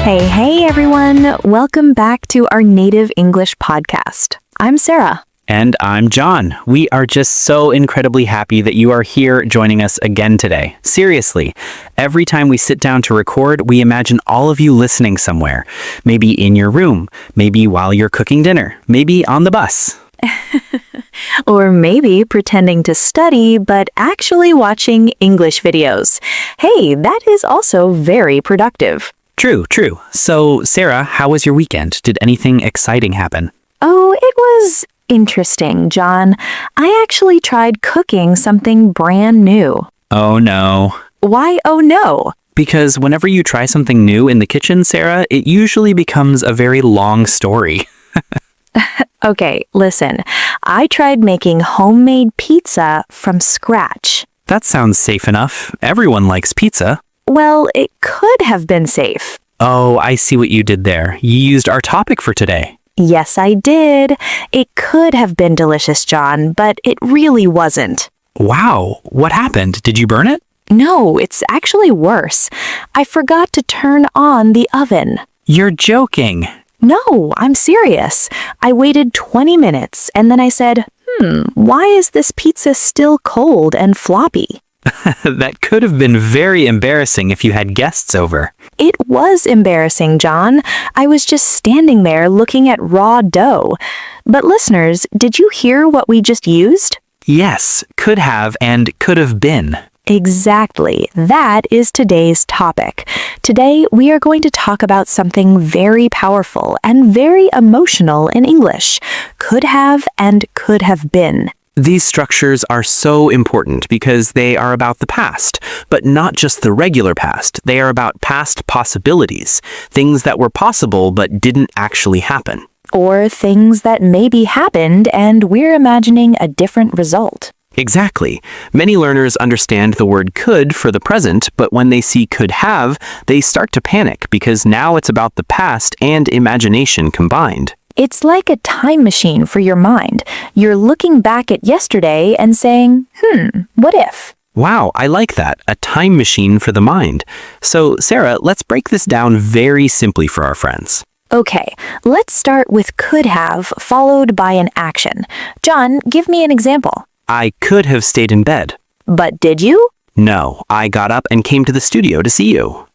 Hey everyone! Welcome back to our Native English podcast. I'm Sarah. And I'm John. We are just so incredibly happy that you are here joining us again today. Seriously, every time we sit down to record, we imagine all of you listening somewhere. Maybe in your room, maybe while you're cooking dinner, maybe on the bus. Or maybe pretending to study, but actually watching English videos. Hey, that is also very productive. True. So, Sarah, how was your weekend? Did anything exciting happen? Oh, it was interesting, John. I actually tried cooking something brand new. Oh no. Why oh no? Because whenever you try something new in the kitchen, Sarah, it usually becomes a very long story. Okay, listen. I tried making homemade pizza from scratch. That sounds safe enough. Everyone likes pizza. Well, it could have been safe. Oh, I see what you did there. You used our topic for today. Yes, I did. It could have been delicious, John, but it really wasn't. Wow, what happened? Did you burn it? No, it's actually worse. I forgot to turn on the oven. You're joking. No, I'm serious. I waited 20 minutes and then I said, why is this pizza still cold and floppy? That could have been very embarrassing if you had guests over. It was embarrassing, John. I was just standing there looking at raw dough. But listeners, did you hear what we just used? Yes, could have and could have been. Exactly. That is today's topic. Today, we are going to talk about something very powerful and very emotional in English. Could have and could have been. These structures are so important because they are about the past, but not just the regular past. They are about past possibilities, things that were possible but didn't actually happen. Or things that maybe happened and we're imagining a different result. Exactly. Many learners understand the word could for the present, but when they see could have, they start to panic because now it's about the past and imagination combined. It's like a time machine for your mind. You're looking back at yesterday and saying, what if? Wow, I like that. A time machine for the mind. So, Sarah, let's break this down very simply for our friends. Okay, let's start with could have, followed by an action. John, give me an example. I could have stayed in bed. But did you? No, I got up and came to the studio to see you.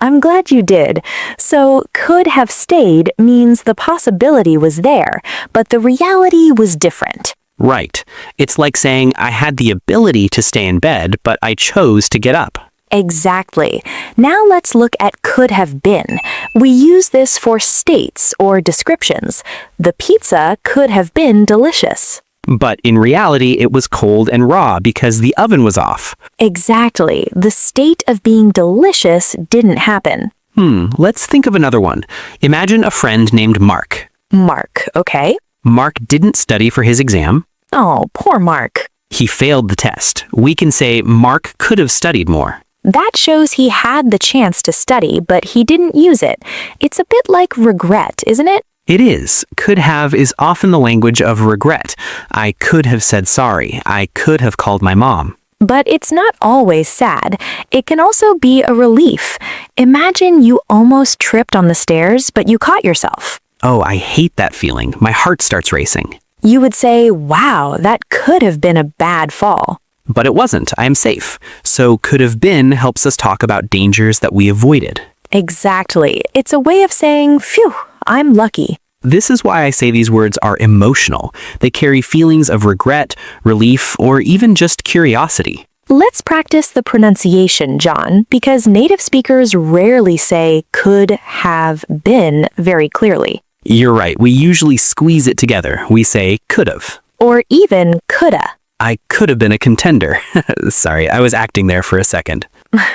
I'm glad you did. So, could have stayed means the possibility was there, but the reality was different. Right. It's like saying I had the ability to stay in bed, but I chose to get up. Exactly. Now let's look at could have been. We use this for states or descriptions. The pizza could have been delicious. But in reality, it was cold and raw because the oven was off. Exactly. The state of being delicious didn't happen. Let's think of another one. Imagine a friend named Mark. Mark, okay. Mark didn't study for his exam. Oh, poor Mark. He failed the test. We can say Mark could have studied more. That shows he had the chance to study, but he didn't use it. It's a bit like regret, isn't it? It is. Could have is often the language of regret. I could have said sorry. I could have called my mom. But it's not always sad. It can also be a relief. Imagine you almost tripped on the stairs, but you caught yourself. Oh, I hate that feeling. My heart starts racing. You would say, wow, that could have been a bad fall. But it wasn't. I am safe. So could have been helps us talk about dangers that we avoided. Exactly. It's a way of saying, phew, I'm lucky. This is why I say these words are emotional. They carry feelings of regret, relief, or even just curiosity. Let's practice the pronunciation, John, because native speakers rarely say could have been very clearly. You're right. We usually squeeze it together. We say could've. Or even coulda. I could have been a contender. Sorry, I was acting there for a second.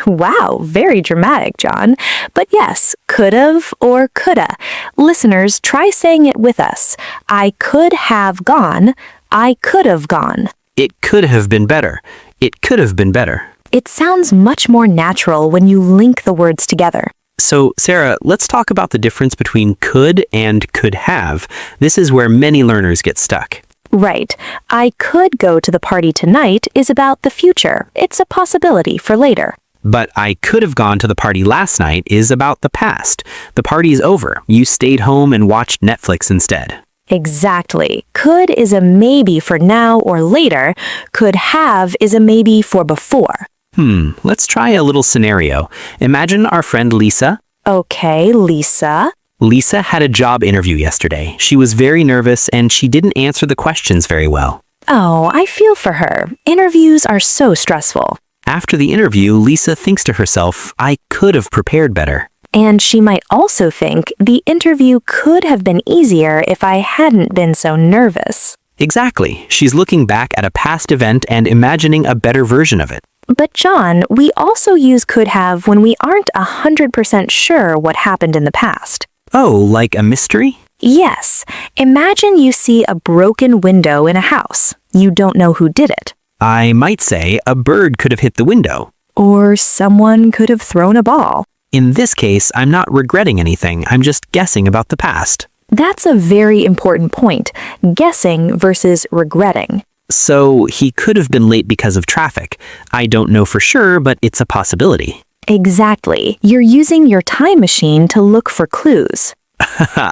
Wow, very dramatic, John. But yes, could've or coulda. Listeners, try saying it with us. I could have gone. I could have gone. It could have been better. It could have been better. It sounds much more natural when you link the words together. So, Sarah, let's talk about the difference between could and could have. This is where many learners get stuck. Right. I could go to the party tonight is about the future. It's a possibility for later. But I could have gone to the party last night is about the past. The party's over. You stayed home and watched Netflix instead. Exactly. Could is a maybe for now or later. Could have is a maybe for before. Let's try a little scenario. Imagine our friend Lisa. Okay, Lisa. Lisa had a job interview yesterday. She was very nervous and she didn't answer the questions very well. Oh, I feel for her. Interviews are so stressful. After the interview, Lisa thinks to herself, I could have prepared better. And she might also think the interview could have been easier if I hadn't been so nervous. Exactly. She's looking back at a past event and imagining a better version of it. But John, we also use could have when we aren't 100% sure what happened in the past. Oh, like a mystery? Yes. Imagine you see a broken window in a house. You don't know who did it. I might say a bird could have hit the window. Or someone could have thrown a ball. In this case, I'm not regretting anything. I'm just guessing about the past. That's a very important point. Guessing versus regretting. So he could have been late because of traffic. I don't know for sure, but it's a possibility. Exactly. You're using your time machine to look for clues.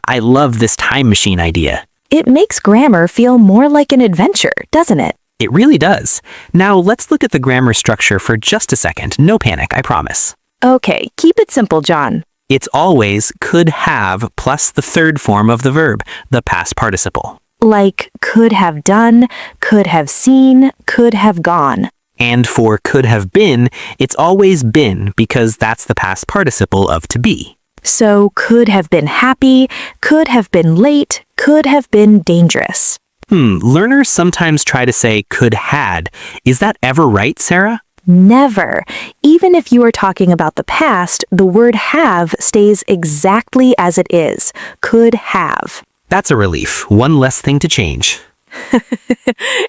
I love this time machine idea. It makes grammar feel more like an adventure, doesn't it? It really does. Now let's look at the grammar structure for just a second. No panic, I promise. Okay, keep it simple, John. It's always could have plus the third form of the verb, the past participle. Like could have done, could have seen, could have gone. And for could have been, it's always been because that's the past participle of to be. So could have been happy, could have been late, could have been dangerous. Learners sometimes try to say could had. Is that ever right, Sarah? Never. Even if you are talking about the past, the word have stays exactly as it is. Could have. That's a relief. One less thing to change.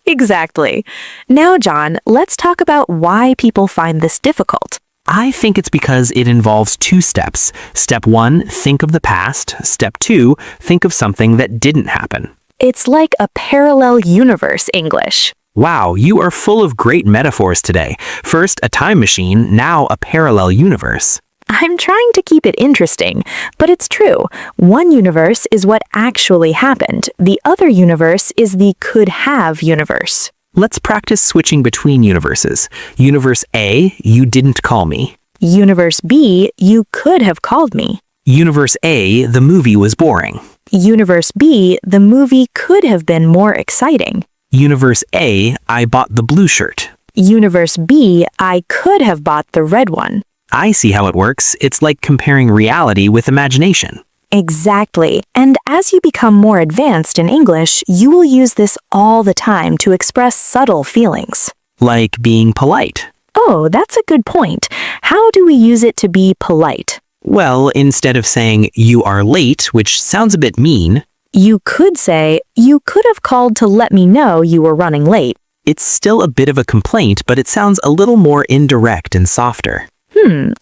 Exactly. Now, John, let's talk about why people find this difficult. I think it's because it involves two steps. Step 1, think of the past. Step 2, think of something that didn't happen. It's like a parallel universe English. Wow, you are full of great metaphors today. First, a time machine, now a parallel universe. I'm trying to keep it interesting, but it's true. One universe is what actually happened. The other universe is the could have universe. Let's practice switching between universes. Universe A, you didn't call me. Universe B, you could have called me. Universe A, the movie was boring. Universe B, the movie could have been more exciting. Universe A, I bought the blue shirt. Universe B, I could have bought the red one. I see how it works. It's like comparing reality with imagination. Exactly. And as you become more advanced in English, you will use this all the time to express subtle feelings. Like being polite. Oh, that's a good point. How do we use it to be polite? Well, instead of saying you are late, which sounds a bit mean, You could say, you could have called to let me know you were running late. it's still a bit of a complaint, but it sounds a little more indirect and softer.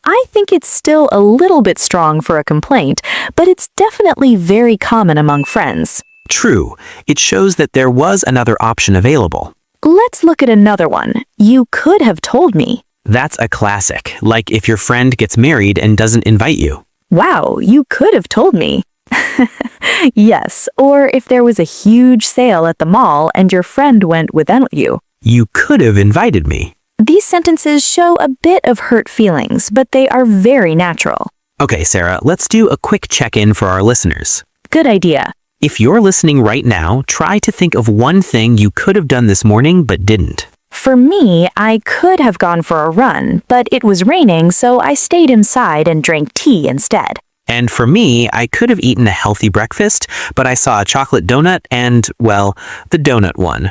I think it's still a little bit strong for a complaint, but it's definitely very common among friends. True, it shows that there was another option available. Let's look at another one. You could have told me. That's a classic, like if your friend gets married and doesn't invite you. Wow, you could have told me. Yes, or if there was a huge sale at the mall and your friend went without you. You could have invited me. These sentences show a bit of hurt feelings, but they are very natural. Okay, Sarah, let's do a quick check-in for our listeners. Good idea. If you're listening right now, try to think of one thing you could have done this morning but didn't. For me, I could have gone for a run, but it was raining, so I stayed inside and drank tea instead. And for me, I could have eaten a healthy breakfast, but I saw a chocolate donut and, well, the donut won.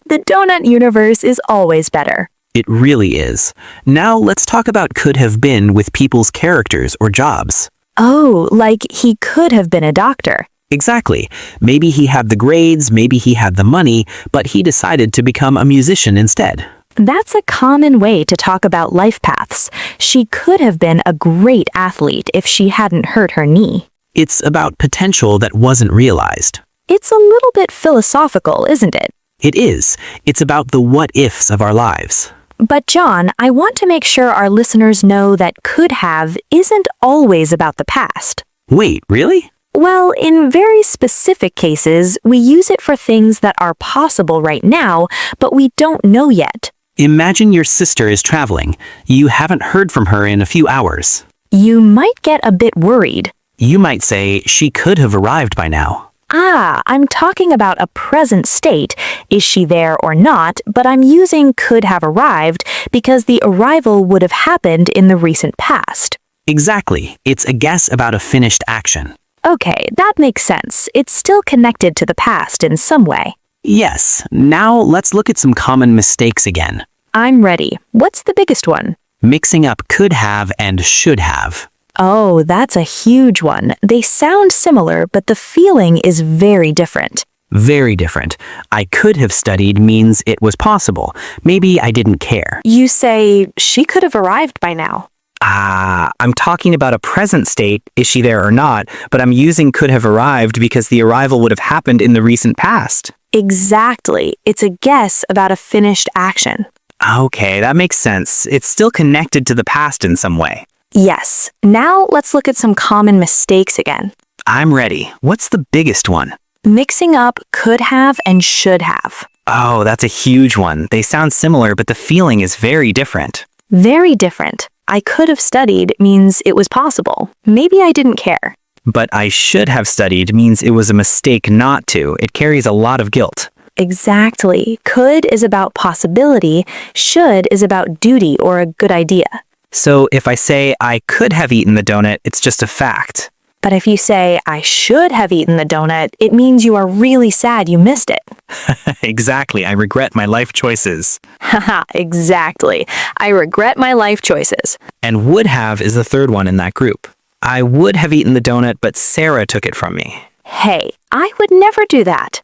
The donut universe is always better. It really is. Now let's talk about could have been with people's characters or jobs. Oh, like he could have been a doctor. Exactly. Maybe he had the grades, maybe he had the money, but he decided to become a musician instead. That's a common way to talk about life paths. She could have been a great athlete if she hadn't hurt her knee. It's about potential that wasn't realized. It's a little bit philosophical, isn't it? It is. It's about the what-ifs of our lives. But John, I want to make sure our listeners know that could have isn't always about the past. Wait, really? Well, in very specific cases, we use it for things that are possible right now, but we don't know yet. Imagine your sister is traveling. You haven't heard from her in a few hours. You might get a bit worried. You might say she could have arrived by now. I'm talking about a present state. Is she there or not? But I'm using could have arrived because the arrival would have happened in the recent past. Exactly. It's a guess about a finished action. Okay, that makes sense. It's still connected to the past in some way. Yes. Now let's look at some common mistakes again. I'm ready. What's the biggest one? Mixing up could have and should have. Oh, that's a huge one. They sound similar, but the feeling is very different. Very different. I could have studied means it was possible. Maybe I didn't care. You say she could have arrived by now. I'm talking about a present state, is she there or not, but I'm using could have arrived because the arrival would have happened in the recent past. Exactly. It's a guess about a finished action. Okay, that makes sense. It's still connected to the past in some way. Yes. Now let's look at some common mistakes again. I'm ready. What's the biggest one? Mixing up could have and should have. Oh, that's a huge one. They sound similar, but the feeling is very different. Very different. I could have studied means it was possible. Maybe I didn't care. But I should have studied means it was a mistake not to. It carries a lot of guilt. Exactly. Could is about possibility. Should is about duty or a good idea. So if I say I could have eaten the donut, it's just a fact. But if you say I should have eaten the donut, it means you are really sad you missed it. Exactly. I regret my life choices. Haha, exactly. I regret my life choices. And would have is the third one in that group. I would have eaten the donut, but Sarah took it from me. Hey, I would never do that.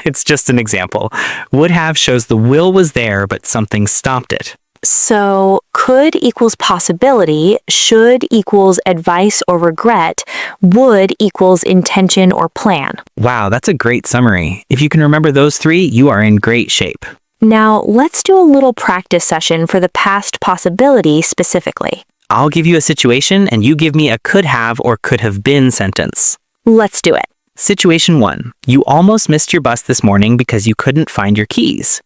It's just an example. Would have shows the will was there, but something stopped it. So, could equals possibility, should equals advice or regret, would equals intention or plan. Wow, that's a great summary. If you can remember those three, you are in great shape. Now, let's do a little practice session for the past possibility specifically. I'll give you a situation and you give me a could have or could have been sentence. Let's do it. Situation 1. You almost missed your bus this morning because you couldn't find your keys.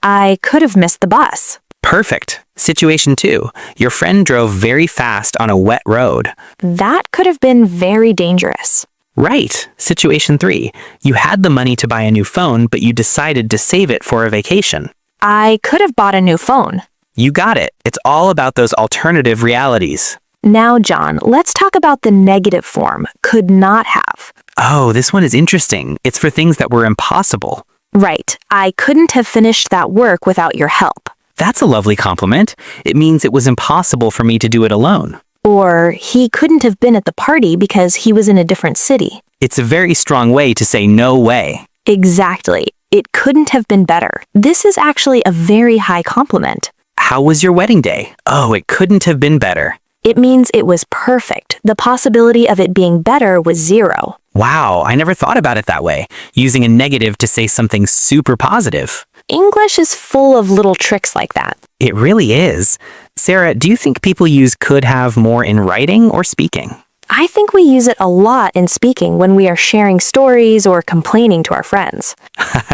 I could have missed the bus. Perfect. Situation 2. Your friend drove very fast on a wet road. That could have been very dangerous. Right. Situation 3. You had the money to buy a new phone, but you decided to save it for a vacation. I could have bought a new phone. You got it. It's all about those alternative realities. Now, John, let's talk about the negative form, could not have. Oh, this one is interesting. It's for things that were impossible. Right. I couldn't have finished that work without your help. That's a lovely compliment. It means it was impossible for me to do it alone. Or he couldn't have been at the party because he was in a different city. It's a very strong way to say no way. Exactly. It couldn't have been better. This is actually a very high compliment. How was your wedding day? Oh, it couldn't have been better. It means it was perfect. The possibility of it being better was 0. Wow, I never thought about it that way, using a negative to say something super positive. English is full of little tricks like that. It really is. Sarah, do you think people use could have more in writing or speaking? I think we use it a lot in speaking when we are sharing stories or complaining to our friends.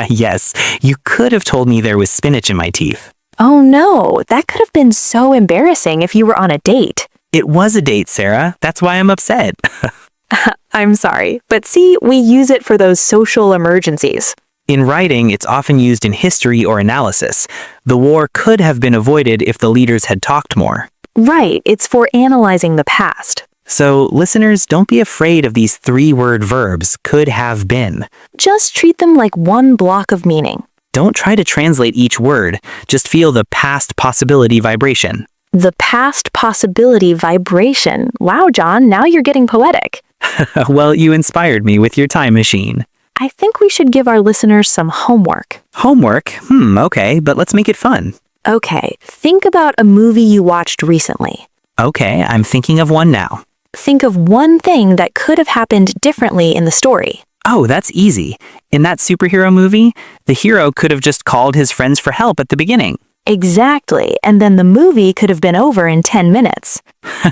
Yes, you could have told me there was spinach in my teeth. Oh no, that could have been so embarrassing if you were on a date. It was a date, Sarah. That's why I'm upset. I'm sorry, but see, we use it for those social emergencies. In writing, it's often used in history or analysis. The war could have been avoided if the leaders had talked more. Right, it's for analyzing the past. So, listeners, don't be afraid of these 3-word verbs, could have been. Just treat them like one block of meaning. Don't try to translate each word, just feel the past possibility vibration. The past possibility vibration. Wow, John, now you're getting poetic. Well, you inspired me with your time machine. I think we should give our listeners some homework. Homework? Okay, but let's make it fun. Okay, think about a movie you watched recently. Okay, I'm thinking of one now. Think of one thing that could have happened differently in the story. Oh, that's easy. In that superhero movie, the hero could have just called his friends for help at the beginning. Exactly, and then the movie could have been over in 10 minutes.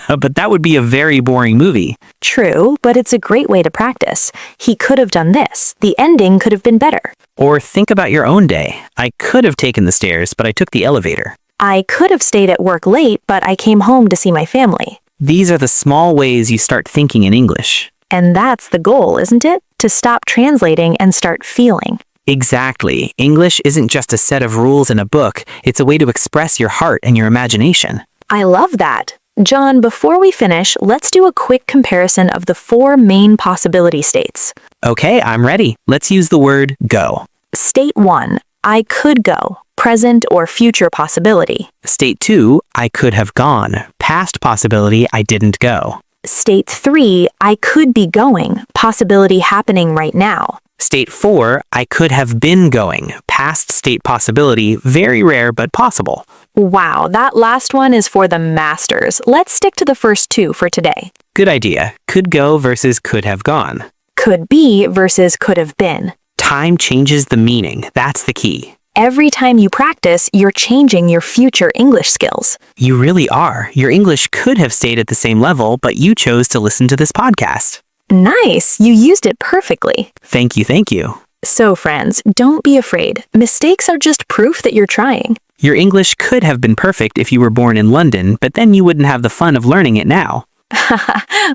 But that would be a very boring movie. True, but it's a great way to practice. He could have done this. The ending could have been better. Or think about your own day. I could have taken the stairs, but I took the elevator. I could have stayed at work late, but I came home to see my family. These are the small ways you start thinking in English. And that's the goal, isn't it? To stop translating and start feeling. Exactly. English isn't just a set of rules in a book, it's a way to express your heart and your imagination. I love that. John, before we finish, let's do a quick comparison of the 4 main possibility states. Okay, I'm ready. Let's use the word go. State 1, I could go, present or future possibility. State 2, I could have gone, past possibility, I didn't go. State 3, I could be going, possibility happening right now. State 4, I could have been going, past state possibility, very rare but possible. Wow, that last one is for the masters. Let's stick to the first 2 for today. Good idea. Could go versus could have gone. Could be versus could have been. Time changes the meaning. That's the key. Every time you practice, you're changing your future English skills. You really are. Your English could have stayed at the same level, but you chose to listen to this podcast. Nice, you used it perfectly. Thank you, thank you. So friends, don't be afraid. Mistakes are just proof that you're trying. Your English could have been perfect if you were born in London, but then you wouldn't have the fun of learning it now.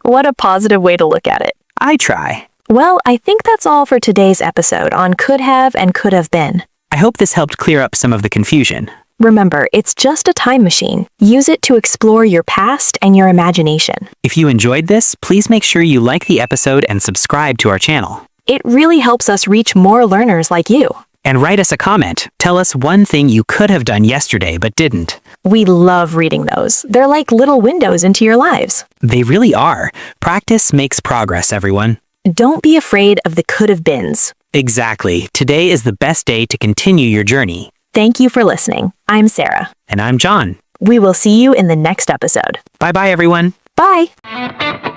What a positive way to look at it. I try. Well, I think that's all for today's episode on could have and could have been. I hope this helped clear up some of the confusion. Remember, it's just a time machine. Use it to explore your past and your imagination. If you enjoyed this, please make sure you like the episode and subscribe to our channel. It really helps us reach more learners like you. And write us a comment. Tell us one thing you could have done yesterday but didn't. We love reading those. They're like little windows into your lives. They really are. Practice makes progress, everyone. Don't be afraid of the could have beens. Exactly. Today is the best day to continue your journey. Thank you for listening. I'm Sarah. And I'm John. We will see you in the next episode. Bye-bye, everyone. Bye.